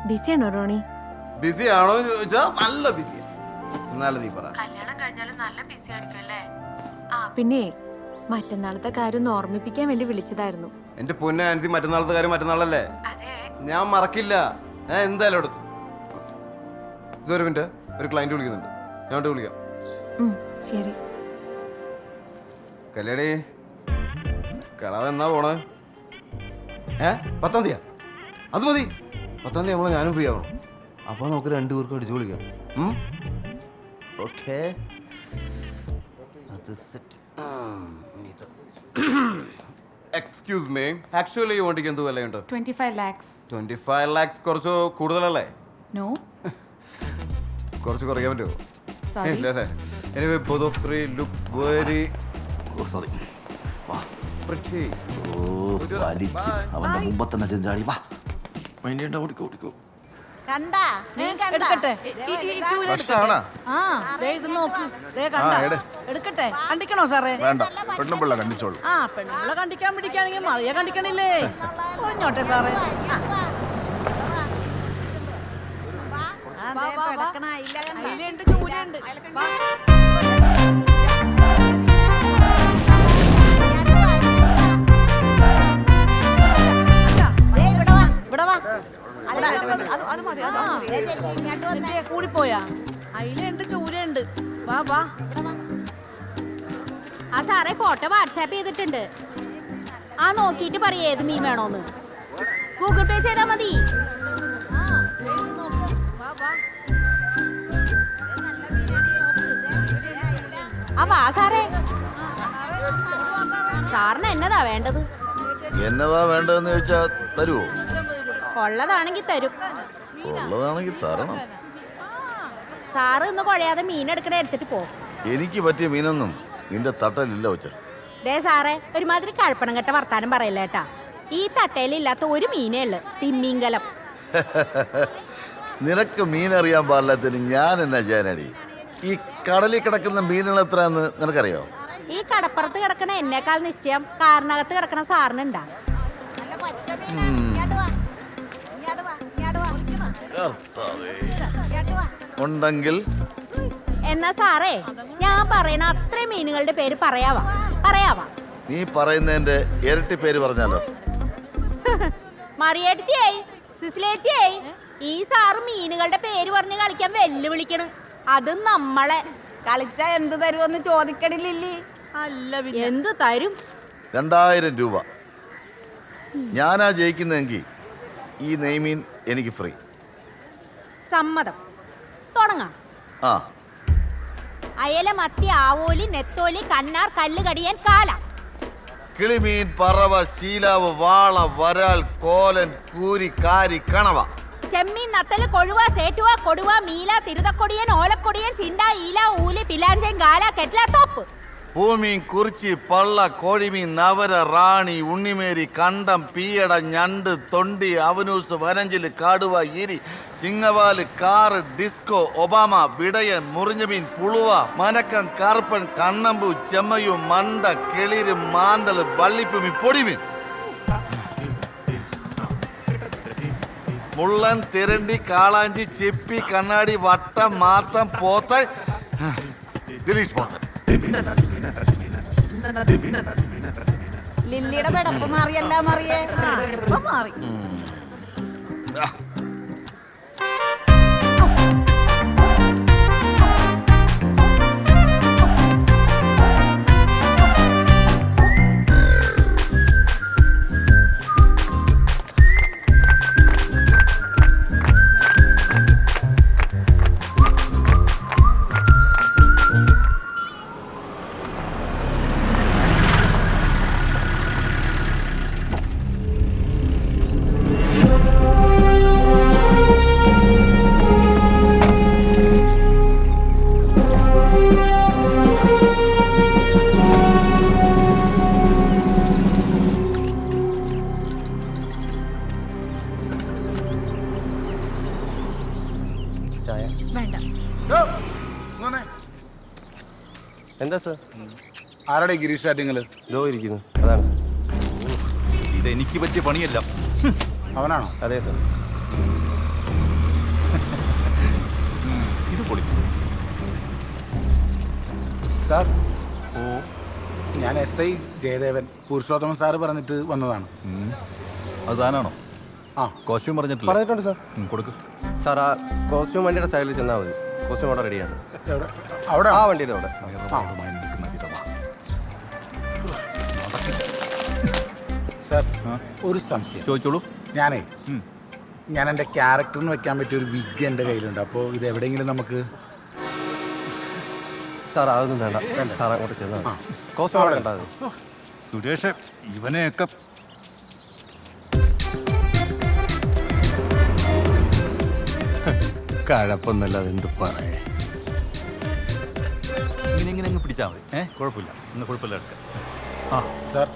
ബിസിയാണോ Roni? BC ആണോ ചോദിച്ചാ നല്ല ബിസി. എന്നാലും നീ പറ. കല്യാണം കഴിഞ്ഞാലും നല്ല ബിസി ആയിരിക്കും അല്ലേ? ആ പിന്നെ മറ്റന്നാളത്തെ കാര്യം ഒന്ന് ഓർമ്മിപ്പിക്കാൻ വേണ്ടി വിളിച്ചതായിരുന്നു. എന്റെ പൊന്നെ ആൻസി, മറ്റന്നാളത്തെ കാര്യം മറ്റന്നാളല്ലേ? ഞാൻ മറക്കില്ല. ഞാൻ എന്തായാലും എടുത്തു. ഇതൊരു മിനിറ്റ്, ഒരു ക്ലയന്റ് വിളിക്കുന്നുണ്ട്, ഞാൻ വിളിക്കാം. ശരി. കല്യാണി, കടാവ് എന്നാ പോണേ? 10-ാം തീയതിയാ? അത് മതി. 10-ാം തീയതി നമ്മളെ ഞാനും ഫ്രീ ആവണം. അപ്പൊ നമുക്ക് 2 പേർക്ക് അടിച്ചു വിളിക്കാം. ഓക്കെ, എക്സ്ക്യൂസ് മീ, ആക്ച്വലി ഈ വണ്ടിക്ക് എന്ത് വിലയുണ്ട്? 25 lakhs. 25 lakhs കുറച്ച് കൂടുതലല്ലേ? No. കുറച്ച് കുറയ്ക്കാൻ പറ്റുമോ? Sorry. ഇല്ല അല്ലേ? Anyway, both of three looks very sorry. വാ. pretty. വലിച്ച് അവന്റെ മുമ്പ് തന്നെ ചെഞ്ചാടി. വാ. മൈൻഡ് ഓടിക്കോ ഓടിക്കോ. കണ്ടാ നീ എടുക്കട്ടെ എടുക്കട്ടെ കണ്ടിക്കണോ സാറേ? വേണ്ട, പെണ്ണുപിള്ള കണ്ടിച്ചോളൂ. ആ പെണ്ണുള്ള കണ്ടിക്കാൻ പിടിക്കാണെങ്കിൽ മറിയ കണ്ടിക്കണില്ലേ? ഒഞ്ഞോട്ടെ സാറേ. അതിലുണ്ട് ചൂലുണ്ട്. കൂടിപ്പോയാ അതിലുണ്ട് ചൂലുണ്ട്. വാ വാ. ആ സാറേ ഫോട്ടോ വാട്സാപ്പ് ചെയ്തിട്ടുണ്ട്. ആ നോക്കിയിട്ട് പറയേ ഏത് മീൻ വേണോന്ന്. ഗൂഗിൾ പേ ചെയ്താ മതി. ആ വാ സാറേ. സാറിന് എന്നതാ വേണ്ടത്? എന്നതാ വേണ്ടതെന്ന് ചോദിച്ചാ തരുവോ? ഉള്ളതാണെങ്കിൽ തരും. ഉള്ളതാണെങ്കിൽ തരണം. സാറ് ഇന്ന് കുഴയാതെ മീൻ എടുക്കണ എടുത്തിട്ട് പോ. എനിക്ക് പറ്റിയ മീനൊന്നും നിന്റെ തട്ടലില്ല ഒച്ച. ദേ സാറേ, ഒരുമാതിരി കഴപ്പണം കെട്ട വർത്താനം പറയില്ല കേട്ടാ. ഈ തട്ടയിലില്ലാത്ത ഒരു മീനേ ഉള്ളു, തിമ്മിങ്കലം. നിനക്ക് മീനറിയാൻ പാടില്ലാത്തതിന് ഞാൻ എന്നാ ചെയ്യാനടി? ഈ കടലിൽ കിടക്കുന്ന മീനുകൾ എത്രയാന്ന് നിനക്കറിയോ? ഈ കടപ്പുറത്ത് കിടക്കണ എന്നേക്കാൾ നിശ്ചയം കാറിനകത്ത് കിടക്കണ സാറിനുണ്ടാ. ഉണ്ടെങ്കിൽ എന്നാ സാറേ, ഞാൻ പറയണ അത്രയും മീനുകളുടെ പേര് പറയാവാ. നീ പറയുന്നതിന്റെ ഇരട്ടി പേര് പറഞ്ഞാലോ? മറിയേട്ടിയായി, സിസിലേച്ചിയായി, ഈ സാറ് മീനുകളുടെ പേര് പറഞ്ഞ് കളിക്കാൻ വെല്ലുവിളിക്കണ്. അത് നമ്മളെ കളിച്ചാ എന്ത് തരുമെന്ന് ചോദിക്കണില്ലേ? അല്ല എന്ത് തരും? 2000 രൂപ. ഞാനാ ജയിക്കുന്നെങ്കിൽ ഈ നെയ്മീൻ എനിക്ക് ഫ്രീ. സമ്മതം. തുടങ്ങാം. ആ. അയല, മത്തി, ആവോലി, നെത്തോലി, കണ്ണാർ, കല്ലുകടിയൻ, കാല. കിളിമീൻ, പറവ, ശീലാവ്, വാള, വരാൽ, കോലൻ, കൂരി, കാരി, കണവ. ചെമ്മീൻ, നത്തല്, കൊഴുവ, സേറ്റുവ, കൊടുവ, മീല, തിരുതക്കൊടിയൻ, ഓലക്കൊടിയൻ, ചിണ്ട, ഈല, ഊലി, പിലാഞ്ചൻ, ഗാല, കെറ്റ്ല, തോപ്പ്. പൂമീൻ, കുറിച്ചി, പള്ള, കോഴിമീൻ, നവര, റാണി, ഉണ്ണിമേരി, കണ്ടം, പീയട, ഞണ്ട്, തൊണ്ടി, അവനൂസ്, വനഞ്ചില്, കാടുവ, ഇരി, ചിങ്ങവാല്, കാറ്, ഡിസ്കോ, ഒബാമ, വിടയൻ, മുറിഞ്ഞമീൻ, പുളുവ, മനക്കം, കറുപ്പൻ, കണ്ണമ്പു, ചെമ്മയു, മണ്ട, കിളിര്, മാന്തള്, വള്ളിപ്പുമി, പൊടിമീൻ. മുള്ളൻ, തിരണ്ടി, കാളാഞ്ചി, ചിപ്പി, കണ്ണാടി, വട്ടം, മാത്തം, പോത്ത, ദിലീഷ് പോത്തൻ. ലില്ലിയുടെ പെടപ്പ് മാറിയല്ല മറിയേ? മാറി. വേണ്ട. എന്താ സർ? ആരുടെ ഗിരീഷ് ആറ്റിങ്ങല്? ലോ ഇരിക്കുന്നു, അതാണ് സർ. ഇതെനിക്ക് പറ്റിയ പണിയല്ല. അവനാണോ? അതെ സർ. സാർ ഞാൻ SI ജയദേവൻ പുരുഷോത്തമൻ സാറ് പറഞ്ഞിട്ട് വന്നതാണ്. അത് താനാണോ? ആ കോസ്റ്റ്യൂം പറഞ്ഞിട്ടുണ്ട് സാർ. കൊടുക്ക് സാർ ആ കോസ്റ്റ്യൂം വണ്ടിയുടെ സൈഡിൽ ചെന്നാൽ മതി. കോസ്റ്റ്യൂം അവിടെ റെഡിയാണ്. എവിടെ? അവിടെ ആ വണ്ടിയുടെ അവിടെ. നിൽക്കുന്ന വിധവ. സാർ ഒരു സംശയം ചോദിച്ചോളൂ. ഞാൻ എൻ്റെ ക്യാരക്ടറിന് വെക്കാൻ പറ്റിയ ഒരു വിഗ് എൻ്റെ കയ്യിലുണ്ട്. അപ്പോൾ ഇത് എവിടെയെങ്കിലും നമുക്ക് സാർ അതൊന്നും വേണ്ട. സാർ അങ്ങോട്ട് ചെന്നാൽ കോസ്റ്റ്യൂം അവിടെ കണ്ടാൽ മതി. സുരേഷ് ഇവനെയൊക്കെ കഴപ്പൊന്നല്ലാതെ എന്ത് പറയേ. ഇങ്ങനെ അങ്ങ് പിടിച്ചാൽ മതി. കുഴപ്പമില്ല, ഇന്ന് കുഴപ്പമില്ല എടുക്കാം. സാർ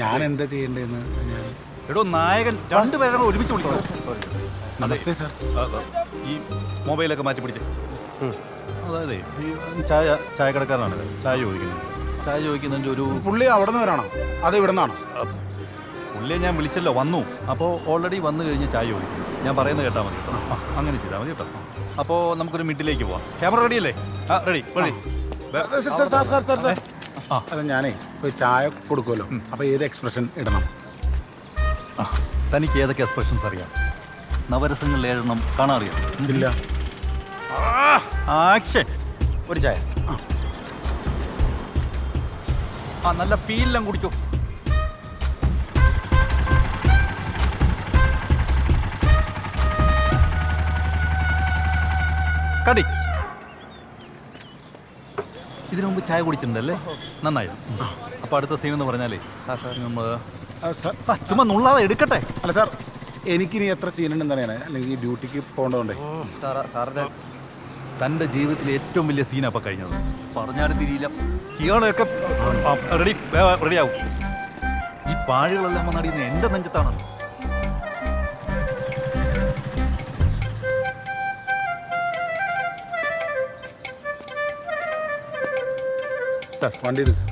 ഞാൻ എന്താ ചെയ്യേണ്ടതെന്ന് ഞാൻ എടോ നായകൻ രണ്ടുപേരെ ഒരുമിച്ച് വിളിക്കണം. നമസ്തേ സാർ. ഈ മൊബൈലൊക്കെ മാറ്റി പിടിച്ച്. അതായത് ഈ ചായക്കടക്കാരനാണ് ചായ ചോദിക്കുന്നതിൻ്റെ ഒരു പുള്ളി അവിടെ നിന്ന് വരാണോ അത് ഇവിടെ നിന്നാണോ? പുള്ളിയെ ഞാൻ വിളിച്ചല്ലോ, വന്നു. അപ്പോൾ ഓൾറെഡി വന്നു കഴിഞ്ഞ് ചായ ചോദിക്കും. ഞാൻ പറയുന്നത് കേട്ടാൽ മതി കേട്ടോ. അങ്ങനെ ചെയ്താൽ മതി കേട്ടോ. അപ്പോൾ നമുക്കൊരു മിഡിലേക്ക് പോവാം. ക്യാമറ റെഡിയല്ലേ? റെഡി. സാർ അത് ഞാനേ ഒരു ചായ കൊടുക്കുമല്ലോ. അപ്പോൾ ഏത് എക്സ്പ്രഷൻ ഇടണം? തനിക്ക് ഏതൊക്കെ എക്സ്പ്രഷൻസ് അറിയാം? നവരസങ്ങളിൽ 7 കാണാൻ അറിയാം? ഇല്ല. ആക്ഷൻ. ഒരു ചായ. നല്ല ഫീലെല്ലാം കുടിച്ചോ. കടി. ഇതിനു മുമ്പ് ചായ കുടിച്ചിട്ടുണ്ടല്ലേ? നന്നായി. അപ്പോൾ അടുത്ത സീൻ എന്ന് പറഞ്ഞാലേ ചുമ്മാ നുള്ളാതെ എടുക്കട്ടെ. അല്ല സാർ എനിക്കിനി എത്ര സീനുണ്ടെന്ന് അറിയാനേ, അല്ലെങ്കിൽ ഡ്യൂട്ടിക്ക് പോകേണ്ടതുകൊണ്ടേ. സാറിൻ്റെ തൻ്റെ ജീവിതത്തിലെ ഏറ്റവും വലിയ സീനാണ് അപ്പം കഴിഞ്ഞത്. പറഞ്ഞാലും തിരിയില്ല. ഇയാളെയൊക്കെ റെഡിയാവും. ഈ പാഴുകളെല്ലാം വന്നടിയുന്നത് എൻ്റെ നെഞ്ചത്താണ്. സാർ വണ്ടി എടുക്കും.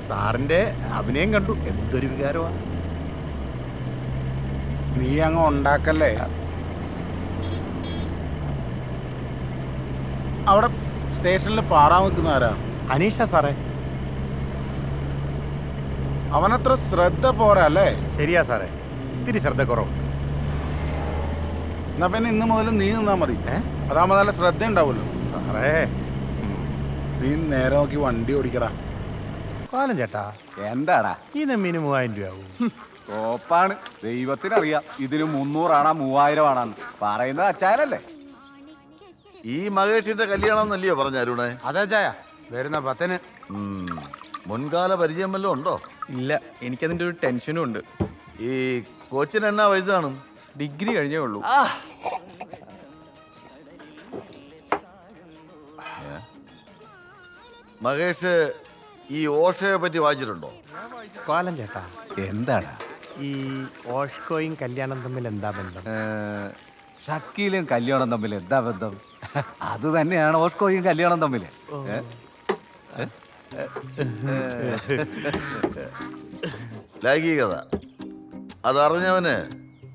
സാറിന്റെ അഭിനയം കണ്ടു. എന്തൊരു വികാരമാ. നീ അങ്ങ് ഉണ്ടാക്കല്ലേ. അവിടെ സ്റ്റേഷനിൽ പാറാൻ നിൽക്കുന്ന ആരാ? അനീഷ സാറേ. അവനത്ര ശ്രദ്ധ പോരാ അല്ലേ? ശരിയാ സാറേ, ഇത്തിരി ശ്രദ്ധ കുറവുണ്ട്. എന്നാ പിന്നെ ഇന്ന് മുതൽ നീ നിന്നാ മതി. അതാകുമ്പോ നല്ല ശ്രദ്ധ ഉണ്ടാവുമല്ലോ. സാറേ നീ നേരെ നോക്കി വണ്ടി ഓടിക്കടാ. കാലം ചേട്ടാ എന്താടാ ഈ നെമ്മീന് 3000 രൂപയാവും. കോപ്പാണ്. ദൈവത്തിനറിയാം ഇതിന് 300 ആണോ 3000 ആണെന്ന് പറയുന്നത് അച്ചായനല്ലേ. ഈ മഹേഷിന്റെ കല്യാണം എന്നല്ലയോ പറഞ്ഞ അരുണേ? അതെ ചായ വരുന്ന 10-ന്. മുൻകാല പരിചയം വല്ലതും ഉണ്ടോ? ഇല്ല, എനിക്കതിൻ്റെ ഒരു ടെൻഷനും ഉണ്ട്. ഈ കോച്ചിന് എന്നാ വയസ്സ് കാണും? ഡിഗ്രി കഴിഞ്ഞേ ഉള്ളൂ. മഹേഷ് ഈ ഓഷയെ പറ്റി വായിച്ചിട്ടുണ്ടോ? കാലം ചേട്ടാ എന്താടാ ഈ ഓഷ്കോയും കല്യാണം തമ്മിൽ എന്താ ബന്ധം? ഷക്കീലും കല്യാണം തമ്മിൽ എന്താ ബന്ധം? അത് തന്നെയാണ് ഓസ്കോയും കല്യാണം തമ്മിൽ. ലൈംഗികത അതറിഞ്ഞവന്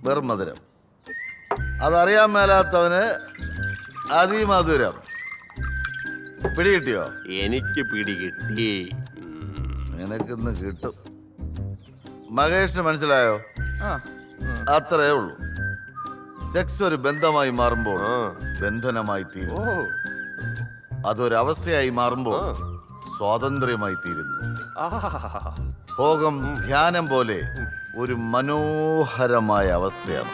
വെറും മധുരം, അതറിയാൻ മേലാത്തവന് അതിമധുരം. പിടികിട്ടിയോ? എനിക്ക് പിടികിട്ടി. നിനക്കിന്ന് കിട്ടും. മഹേഷിന് മനസ്സിലായോ? അത്രേ ഉള്ളൂ. സെക്സ് ഒരു ബന്ധമായി മാറുമ്പോൾ ബന്ധനമായി തീരും. അതൊരവസ്ഥയായി മാറുമ്പോൾ സ്വാതന്ത്ര്യമായി തീരുന്നു. ഭോഗം ധ്യാനം പോലെ ഒരു മനോഹരമായ അവസ്ഥയാണ്.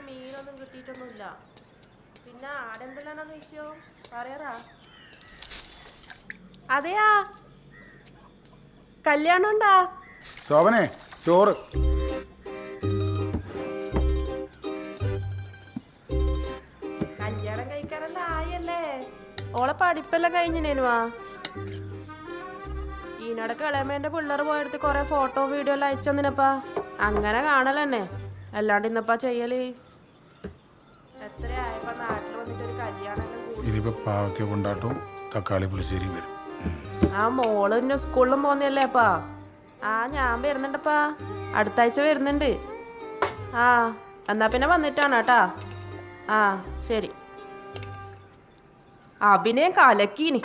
മീനൊന്നും കിട്ടിയിട്ടൊന്നുമില്ല. പിന്നെ ആടെന്തെല്ലാണെന്ന് വിഷയം പറയാറാ. അതെയാ കല്യാണം ഉണ്ടാ? ശോഭനെ ചോറ്. കല്യാണം കഴിക്കാനെല്ലാം ആയല്ലേ? ഓളെ പഠിപ്പെല്ലാം കഴിഞ്ഞിനേനുവാ. ഈനടക്ക് ഇളമേന്റെ പിള്ളേർ പോയെടുത്ത് കൊറേ ഫോട്ടോ വീഡിയോ എല്ലാം അയച്ചൊന്നിനപ്പാ. അങ്ങനെ കാണലെന്നെ, അല്ലാണ്ട് ഇന്നപ്പാ ചെയ്യല്. എത്രയായപ്പോ നാട്ടിൽ വന്നിട്ടൊരു കല്യാണം. ഇനിയിപ്പോ പാവയ്ക്ക കൊണ്ടാട്ടും തക്കാളി പുളിശ്ശേരിയും വരും. ആ മോള് പിന്നെ സ്കൂളിലും പോന്നല്ലേ അപ്പാ. ആ ഞാൻ വരുന്നുണ്ടപ്പാ, അടുത്ത ആഴ്ച വരുന്നുണ്ട്. ആ എന്നാ പിന്നെ വന്നിട്ടാണ് കേട്ടാ. ആ ശരി. അഭിനയം കലക്കീനി.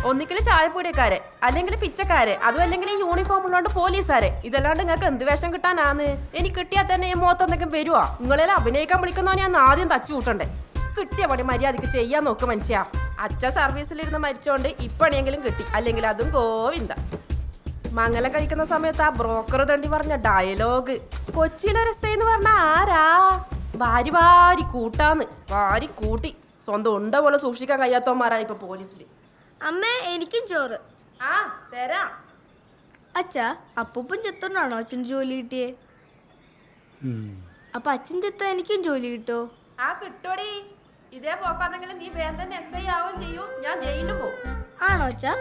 ഒന്നിക്കല് ചായപ്പൊടിയക്കാരെ, അല്ലെങ്കിൽ പിച്ചക്കാരെ, അതും അല്ലെങ്കിൽ ഈ യൂണിഫോം ഉള്ളതുകൊണ്ട് പോലീസുകാരെ. ഇതല്ലാണ്ട് നിങ്ങൾക്ക് എന്ത് വേഷം കിട്ടാനാന്ന്? എനിക്ക് കിട്ടിയാൽ തന്നെ ഈ മുഖത്തൊന്നൊക്കെ വരുവാ. നിങ്ങളെല്ലാം അഭിനയിക്കാൻ വിളിക്കുന്നവനെ ഞാൻ ആദ്യം തച്ചു കൂട്ടണ്ടേ. കിട്ടിയ പണി മര്യാദക്ക് ചെയ്യാൻ നോക്ക് മനുഷ്യ. അച്ഛൻ സർവീസിലിരുന്ന് മരിച്ചോണ്ട് ഇപ്പണിയെങ്കിലും കിട്ടി, അല്ലെങ്കിൽ അതും ഗോവിന്ദ. മംഗലം കഴിക്കുന്ന സമയത്ത് ആ ബ്രോക്കർ തണ്ടി പറഞ്ഞ ഡയലോഗ്, കൊച്ചിയിലെ രസയെന്ന് പറഞ്ഞ ആരാ? ഭാര്യ വാരി കൂട്ടാന്ന്, വാരി കൂട്ടി സ്വന്തം ഉണ്ട പോലെ സൂക്ഷിക്കാൻ കഴിയാത്തവന്മാരാണ് ഇപ്പൊ പോലീസില്. അമ്മേ എനിക്കും ചോറ്. ആ തരാം. അച്ഛാ, അപ്പൂപ്പൻ ചെത്തോണ്ടാണോ അച്ഛൻ ജോലി കിട്ടിയേ? അപ്പൊ അച്ഛൻ ചെത്തോ എനിക്കും ജോലി കിട്ടോ? ആ കിട്ടോടി. ഇതേ പോക്കാന്നെങ്കിലും നീ വേഗം തന്നെ SI ആവുകയും ചെയ്യും, ഞാൻ ജയിലിലും പോകും. ആണോ അച്ഛാ?